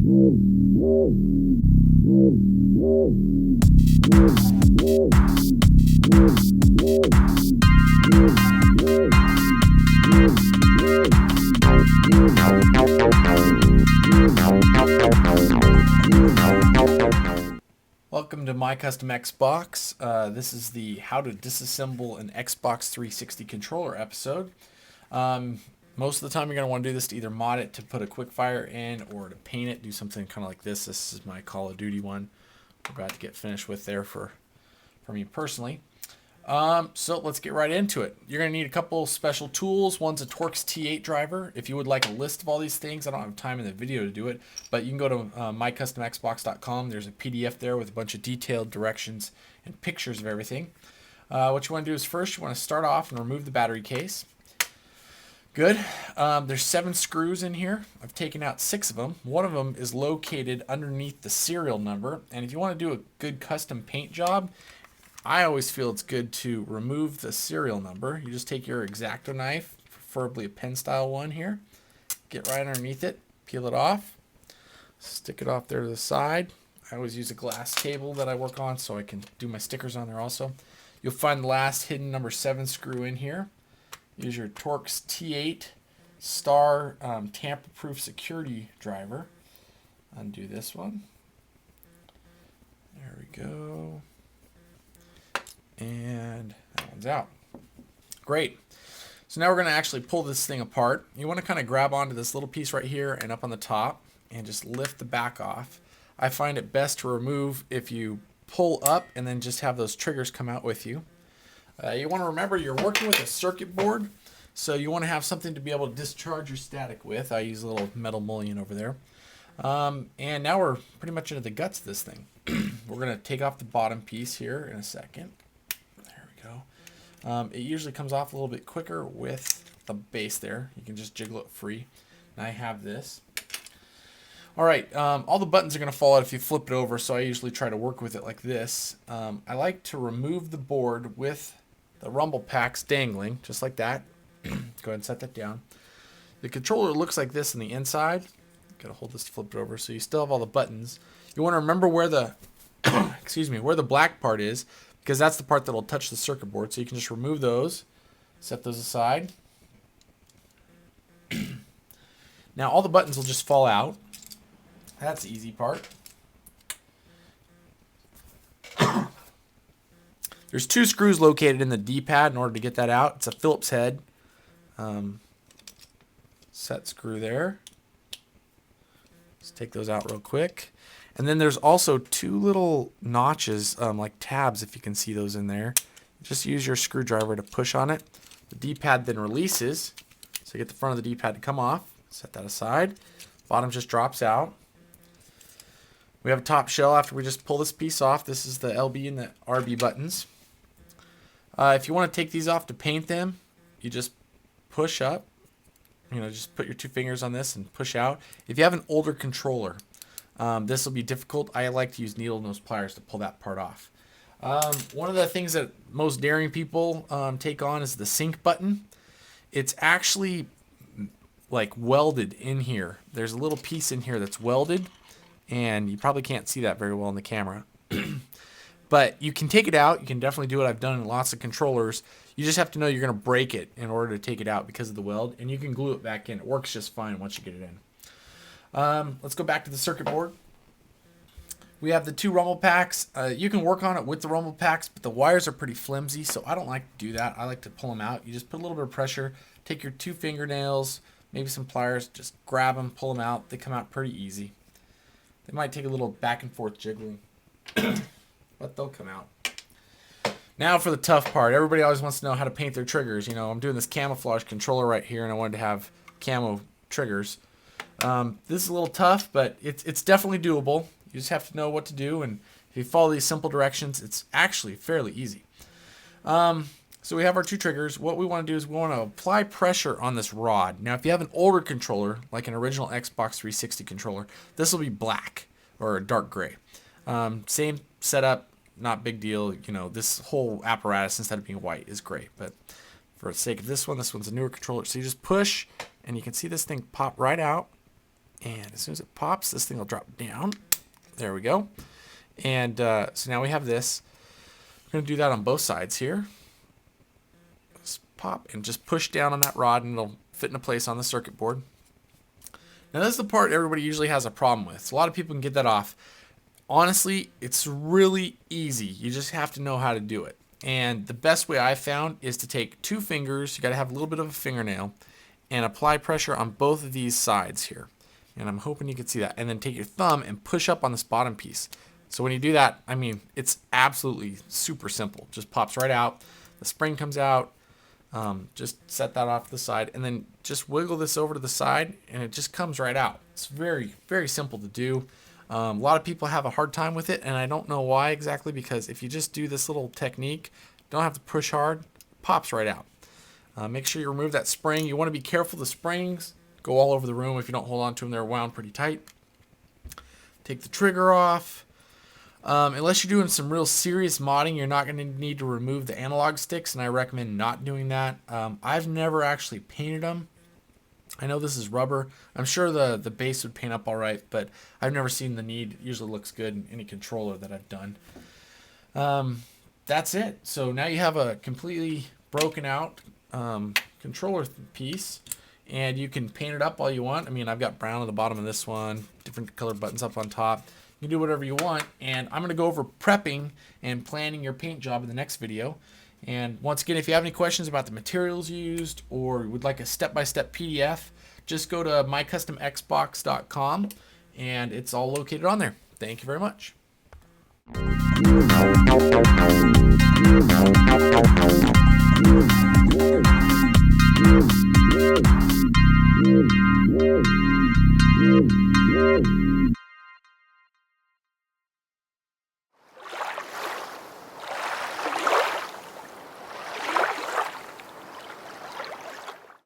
Welcome to MyCustomXbox. This is the how to disassemble an Xbox 360 controller episode. Most of the time you're going to want to do this to either mod it to put a quick fire in or to paint it, do something kind of like this. This is my Call of Duty one we're about to get finished with there for me personally. So let's get right into it. You're going to need a couple special tools. One's a Torx T8 driver. If you would like a list of all these things, I don't have time in the video to do it, but you can go to MyCustomXbox.com. There's a PDF there with a bunch of detailed directions and pictures of everything. What you want to do is first you want to start off and remove the battery case. Good. There's 7 screws in here. I've taken out 6 of them. One of them is located underneath the serial number, and if you want to do a good custom paint job, I always feel it's good to remove the serial number. You just take your X-Acto knife, preferably a pen style one here, get right underneath it, peel it off, stick it off there to the side. I always use a glass table that I work on so I can do my stickers on there also. You'll find the last hidden number 7 screw in here. Use your Torx T8 Star tamper-proof security driver. Undo this one. There we go. And that one's out. Great. So now we're going to actually pull this thing apart. You want to kind of grab onto this little piece right here and up on the top and just lift the back off. I find it best to remove if you pull up and then just have those triggers come out with you. You want to remember you're working with a circuit board, so you want to have something to be able to discharge your static with. I use a little metal mullion over there. And now we're pretty much into the guts of this thing. We're going to take off the bottom piece here in a second. It usually comes off a little bit quicker with the base there. You can just jiggle it free. And I have this. Alright, all the buttons are going to fall out if you flip it over, so I usually try to work with it like this. I like to remove the board with the rumble packs dangling, just like that. Go ahead and set that down. The controller looks like this on the inside. Gotta hold this to flip it over, so you still have all the buttons. You want to remember where the where the black part is, because that's the part that will touch the circuit board. So you can just remove those, set those aside. Now all the buttons will just fall out. That's the easy part. There's 2 screws located in the D-pad in order to get that out. It's a Phillips head set screw there. Let's take those out real quick. And then there's also 2 little notches, like tabs, if you can see those in there. Just use your screwdriver to push on it. The D-pad then releases. So you get the front of the D-pad to come off. Set that aside. Bottom just drops out. We have a top shell after we just pull this piece off. This is the LB and the RB buttons. If you want to take these off to paint them, you just push up. Just put your 2 fingers on this and push out. If you have an older controller, this will be difficult. I like to use needle nose pliers to pull that part off. One of the things that most daring people take on is the sync button. It's actually like welded in here. There's a little piece in here that's welded, and you probably can't see that very well in the camera. But you can take it out. You can definitely do it. I've done in lots of controllers. You just have to know you're going to break it in order to take it out because of the weld, and you can glue it back in. It works just fine once you get it in. Let's go back to the circuit board. We have the 2 rumble packs. You can work on it with the rumble packs, but the wires are pretty flimsy, so I don't like to do that. I like to pull them out. You just put a little bit of pressure, take your 2 fingernails, maybe some pliers, just grab them, pull them out. They come out pretty easy. They might take a little back and forth jiggling, but they'll come out. Now for the tough part. Everybody always wants to know how to paint their triggers. I'm doing this camouflage controller right here, and I wanted to have camo triggers. This is a little tough, but it's definitely doable. You just have to know what to do, and if you follow these simple directions, it's actually fairly easy. So we have our 2 triggers. What we want to do is we want to apply pressure on this rod. Now, if you have an older controller, like an original Xbox 360 controller, this will be black or dark gray. Same setup, not big deal. This whole apparatus, instead of being white, is great. But for the sake of this one's a newer controller. So you just push, and you can see this thing pop right out. And as soon as it pops, this thing will drop down. There we go. And so now we have this. We're going to do that on both sides here. Just pop and just push down on that rod and it'll fit into place on the circuit board. Now this is the part everybody usually has a problem with. So a lot of people can get that off. Honestly, it's really easy. You just have to know how to do it. And the best way I found is to take 2 fingers, you got to have a little bit of a fingernail, and apply pressure on both of these sides here. And I'm hoping you can see that. And then take your thumb and push up on this bottom piece. So when you do that, I mean, it's absolutely super simple. Just pops right out. The spring comes out. Just set that off to the side and then just wiggle this over to the side and it just comes right out. It's very, very simple to do. A lot of people have a hard time with it and I don't know why exactly, because if you just do this little technique, don't have to push hard, it pops right out. Make sure you remove that spring. You want to be careful. The springs go all over the room. If you don't hold on to them, they're wound pretty tight. Take the trigger off. Unless you're doing some real serious modding, you're not going to need to remove the analog sticks, and I recommend not doing that. I've never actually painted them. I know this is rubber. I'm sure the base would paint up all right, but I've never seen the need. It usually looks good in any controller that I've done. That's it. So now you have a completely broken out controller piece, and you can paint it up all you want. I mean, I've got brown on the bottom of this one, different colored buttons up on top. You can do whatever you want, and I'm going to go over prepping and planning your paint job in the next video. And once again, if you have any questions about the materials used or would like a step-by-step PDF, just go to MyCustomXbox.com, and it's all located on there. Thank you very much.